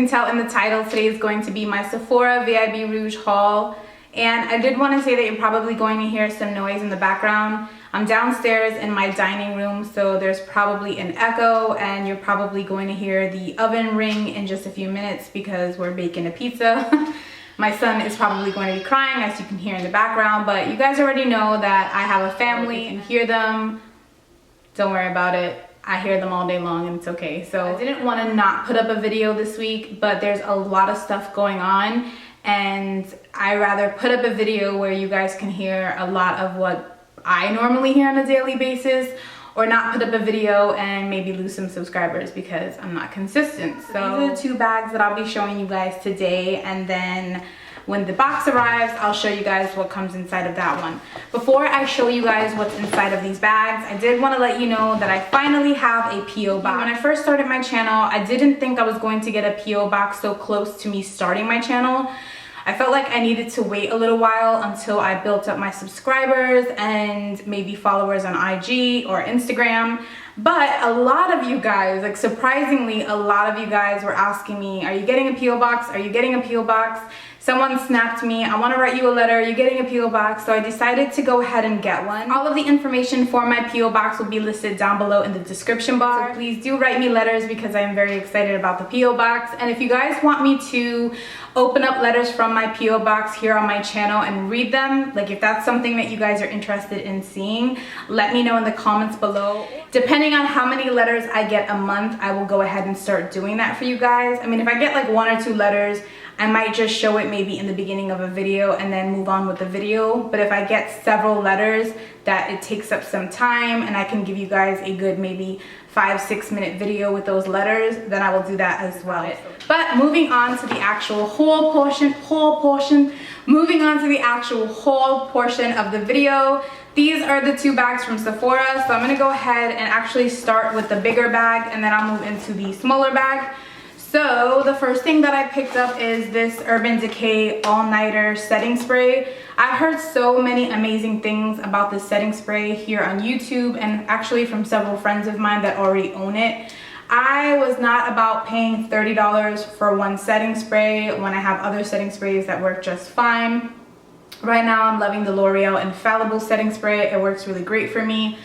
can tell in the title, today is going to be my Sephora VIB Rouge haul. And I did want to say that you're probably going to hear some noise in the background. I'm downstairs in my dining room, so there's probably an echo, and you're probably going to hear the oven ring in just a few minutes because we're baking a pizza. My son is probably going to be crying, as you can hear in the background, but you guys already know that I have a family and hear them. Don't worry about it. I hear them all day long and it's okay. So I didn't want to not put up a video this week, but there's a lot of stuff going on, and I rather put up a video where you guys can hear a lot of what I normally hear on a daily basis, or not put up a video and maybe lose some subscribers because I'm not consistent. So these are the two bags that I'll be showing you guys today, and then when the box arrives, I'll show you guys what comes inside of that one. Before I show you guys what's inside of these bags, I did want to let you know that I finally have a P.O. box. When I first started my channel, I didn't think I was going to get a P.O. box so close to me starting my channel. I felt like I needed to wait a little while until I built up my subscribers and maybe followers on IG or Instagram. But a lot of you guys, like surprisingly, a lot of you guys were asking me, are you getting a P.O. box? Are you getting a P.O. box? Someone snapped me, I want to write you a letter, you're getting a P.O. box, so I decided to go ahead and get one. All of the information for my P.O. box will be listed down below in the description bar. So please do write me letters because I am very excited about the P.O. box. And if you guys want me to open up letters from my P.O. box here on my channel and read them, like if that's something that you guys are interested in seeing, let me know in the comments below. Depending on how many letters I get a month, I will go ahead and start doing that for you guys. I mean, if I get like 1 or 2 letters, I might just show it maybe in the beginning of a video and then move on with the video. But if I get several letters that it takes up some time and I can give you guys a good maybe 5-6 minute video with those letters, then I will do that as well. But moving on to the actual haul portion of the video, these are the 2 bags from Sephora. So I'm gonna go ahead and actually start with the bigger bag, and then I'll move into the smaller bag. So the first thing that I picked up is this Urban Decay all-nighter setting spray. I've heard so many amazing things about this setting spray here on YouTube, and actually from several friends of mine that already own it. I was not about paying $30 for one setting spray when I have other setting sprays that work just fine. Right now I'm loving the L'Oreal Infallible setting spray. It works really great for me.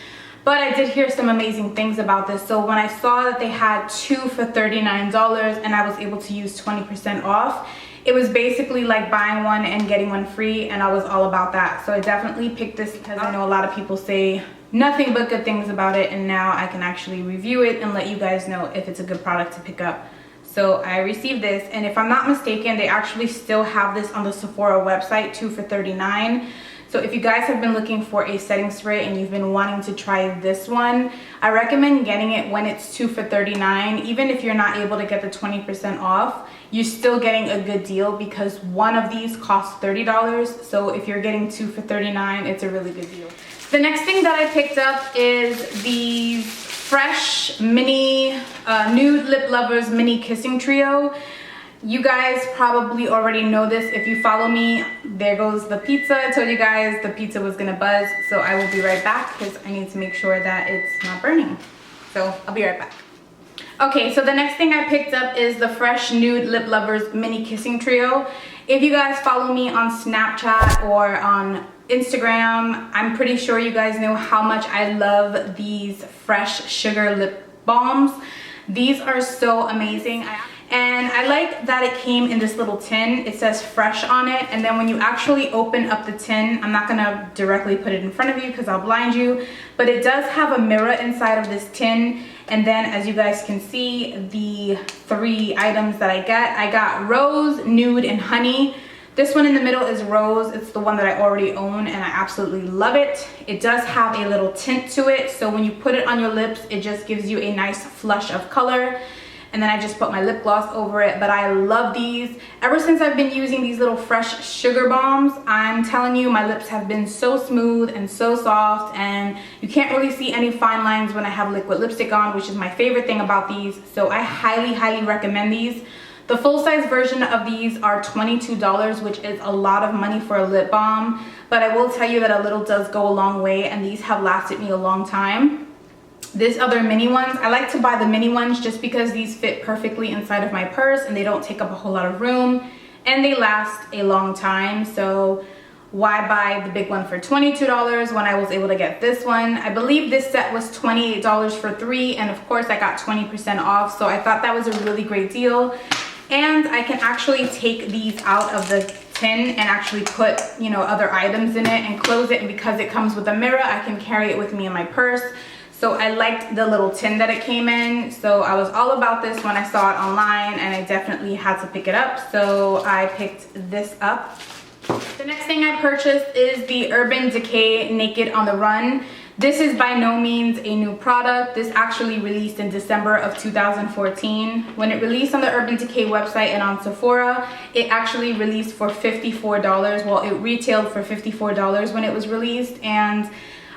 But I did hear some amazing things about this. So when I saw that they had 2 for $39 and I was able to use 20% off, it was basically like buying one and getting one free, and I was all about that. So I definitely picked this because I know a lot of people say nothing but good things about it, and now I can actually review it and let you guys know if it's a good product to pick up. So I received this, and if I'm not mistaken, they actually still have this on the Sephora website, 2 for $39. So if you guys have been looking for a setting spray and you've been wanting to try this one, I recommend getting it when it's 2 for $39. Even if you're not able to get the 20% off, you're still getting a good deal because one of these costs $30. So if you're getting 2 for $39, it's a really good deal. The next thing that I picked up is these Fresh Mini Nude Lip Lovers Mini Kissing Trio. You guys probably already know this. If you follow me, there goes the pizza. I told you guys the pizza was gonna buzz, so I will be right back because I need to make sure that it's not burning. So I'll be right back. Okay, so the next thing I picked up is the Fresh Nude Lip Lovers Mini Kissing Trio. If you guys follow me on Snapchat or on Instagram, I'm pretty sure you guys know how much I love these Fresh Sugar Lip Balms. These are so amazing. And I like that it came in this little tin. It says fresh on it, and then when you actually open up the tin, I'm not gonna directly put it in front of you because I'll blind you, but it does have a mirror inside of this tin. And then as you guys can see, the 3 items that I got Rose, Nude, and Honey. This one in the middle is Rose. It's the one that I already own and I absolutely love it. It does have a little tint to it, so when you put it on your lips, it just gives you a nice flush of color. And then I just put my lip gloss over it. But I love these. Ever since I've been using these little Fresh Sugar Bombs, I'm telling you, my lips have been so smooth and so soft, and you can't really see any fine lines when I have liquid lipstick on, which is my favorite thing about these. So I highly recommend these. The full-size version of these are $22, which is a lot of money for a lip balm, but I will tell you that a little does go a long way, and these have lasted me a long time. This other mini ones. I like to buy the mini ones just because these fit perfectly inside of my purse and they don't take up a whole lot of room and they last a long time. So why buy the big one for $22 when I was able to get this one? I believe this set was $28 for 3, and of course I got 20% off, so I thought that was a really great deal. And I can actually take these out of the tin and actually put, you know, other items in it and close it, and because it comes with a mirror, I can carry it with me in my purse. So I liked the little tin that it came in, so I was all about this when I saw it online, and I definitely had to pick it up, so I picked this up. The next thing I purchased is the Urban Decay Naked on the Run. This is by no means a new product. This actually released in December of 2014. When it released on the Urban Decay website and on Sephora, it actually released for $54. Well, it retailed for $54 when it was released, and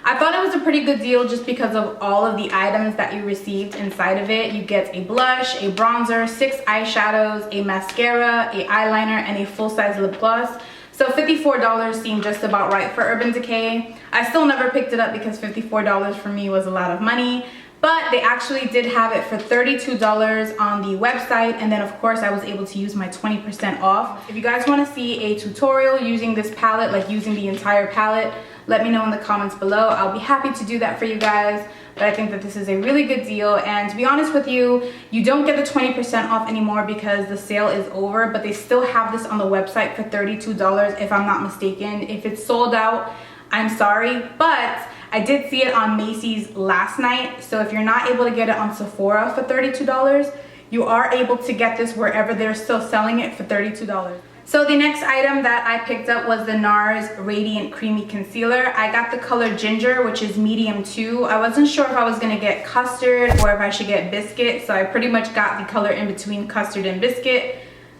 I thought it was a pretty good deal just because of all of the items that you received inside of it. You get a blush, a bronzer, 6 eyeshadows, a mascara, a eyeliner, and a full-size lip gloss. So $54 seemed just about right for Urban Decay. I still never picked it up because $54 for me was a lot of money, but they actually did have it for $32 on the website, and then of course I was able to use my 20% off. If you guys want to see a tutorial using this palette, like using the entire palette, let me know in the comments below. I'll be happy to do that for you guys. But I think that this is a really good deal, and to be honest with you, you don't get the 20% off anymore because the sale is over, but they still have this on the website for $32 if I'm not mistaken. If it's sold out, I'm sorry, but I did see it on Macy's last night, so if you're not able to get it on Sephora for $32, you are able to get this wherever they're still selling it for $32. So the next item that I picked up was the Nars Radiant Creamy Concealer. I got the color Ginger, which is medium 2. I wasn't sure if I was gonna get custard or if I should get biscuit, so I pretty much got the color in between custard and biscuit,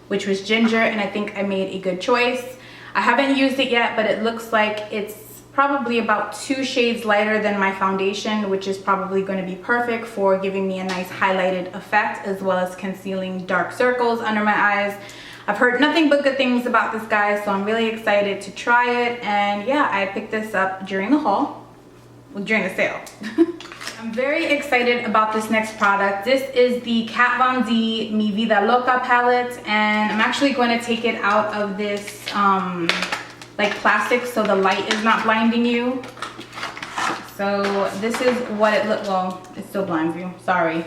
which was ginger, and I think I made a good choice. I haven't used it yet, but it looks like it's probably about 2 shades lighter than my foundation, which is probably going to be perfect for giving me a nice highlighted effect as well as concealing dark circles under my eyes. I've heard nothing but good things about this, guy, so I'm really excited to try it. And yeah, I picked this up during the haul, well, during the sale. I'm very excited about this next product. This is the Kat Von D Mi Vida Loca palette, and I'm actually going to take it out of this like plastic so the light is not blinding you. So this is what it looks, well, it still blinds you, sorry.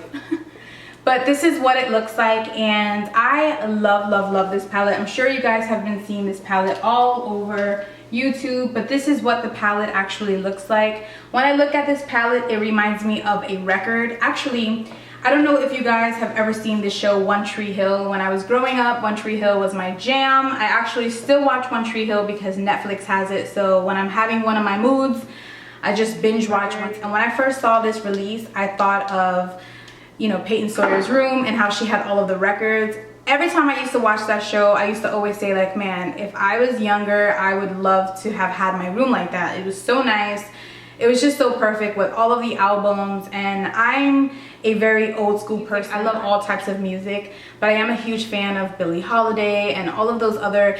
But this is what it looks like, and I love this palette. I'm sure you guys have been seeing this palette all over YouTube, but this is what the palette actually looks like. When I look at this palette, it reminds me of a record. Actually, I don't know if you guys have ever seen the show One Tree Hill. When I was growing up, One Tree Hill was my jam. I actually still watch One Tree Hill because Netflix has it, so when I'm having one of my moods, I just binge watch it. And when I first saw this release, I thought of, you know, Peyton Sawyer's Room and how she had all of the records. Every time I used to watch that show, I used to always say, like, man, if I was younger, I would love to have had my room like that. It was so nice. It was just so perfect with all of the albums, and I'm a very old school person. I love all types of music, but I am a huge fan of Billie Holiday and all of those other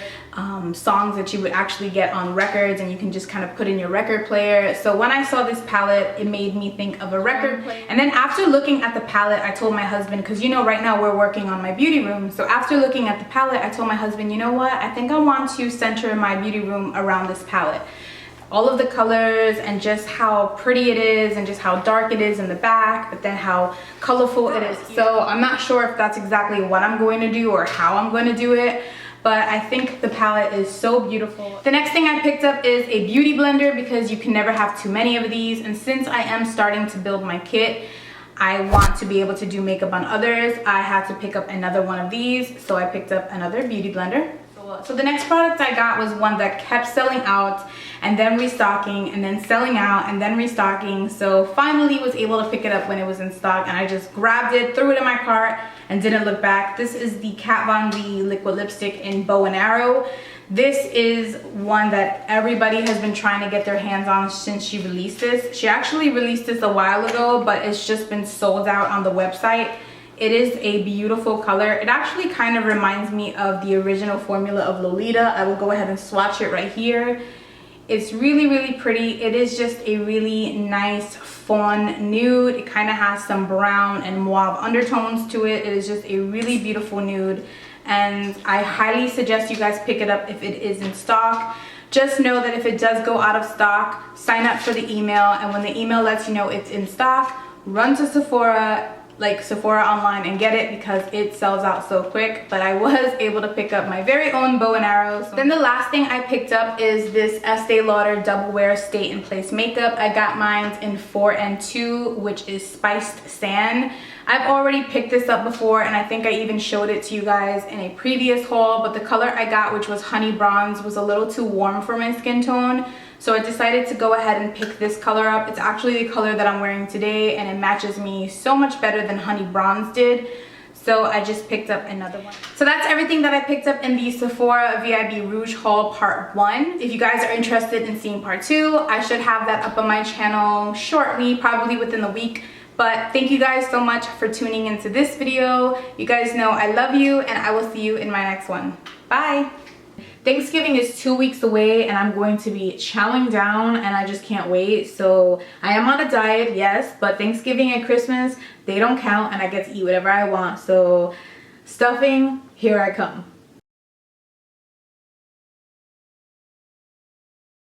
songs that you would actually get on records and you can just kind of put in your record player. So when I saw this palette, it made me think of a record player. And then after looking at the palette, I told my husband, because you know right now we're working on my beauty room, so after looking at the palette, I told my husband, you know what, I think I want to center my beauty room around this palette. All of the colors and just how pretty it is and just how dark it is in the back, but then how colorful it is. So I'm not sure if that's exactly what I'm going to do or how I'm going to do it, but I think the palette is so beautiful. The next thing I picked up is a beauty blender because you can never have too many of these, and since I am starting to build my kit, I want to be able to do makeup on others. I had to pick up another one of these, so I picked up another beauty blender. So the next product I got was one that kept selling out and then restocking and then selling out and then restocking. So finally was able to pick it up when it was in stock, and I just grabbed it, threw it in my cart, and didn't look back. This is the Kat Von D liquid lipstick in Bow and Arrow. This is one that everybody has been trying to get their hands on since she released this. She actually released this a while ago, but it's just been sold out on the website. It is a beautiful color. It actually kind of reminds me of the original formula of Lolita. I will go ahead and swatch it right here. It's really, really pretty. It is just a really nice, fawn nude. It kind of has some brown and mauve undertones to it. It is just a really beautiful nude, and I highly suggest you guys pick it up if it is in stock. Just know that if it does go out of stock, sign up for the email, and when the email lets you know it's in stock, run to Sephora, like Sephora online, and get it, because it sells out so quick. But I was able to pick up my very own bow and arrows. Then the last thing I picked up is this Estee Lauder Double Wear Stay in Place makeup. I got mine in 4 and 2, which is Spiced Sand. I've already picked this up before, and I think I even showed it to you guys in a previous haul, but the color I got, which was Honey Bronze, was a little too warm for my skin tone. So I decided to go ahead and pick this color up. It's actually the color that I'm wearing today, and it matches me so much better than Honey Bronze did. So I just picked up another one. So that's everything that I picked up in the Sephora VIB Rouge haul part 1. If you guys are interested in seeing part 2, I should have that up on my channel shortly, probably within the week. But thank you guys so much for tuning into this video. You guys know I love you, and I will see you in my next one. Bye. Thanksgiving is 2 weeks away, and I'm going to be chowing down, and I just can't wait. So I am on a diet, yes, but Thanksgiving and Christmas, they don't count, and I get to eat whatever I want. So stuffing, here I come.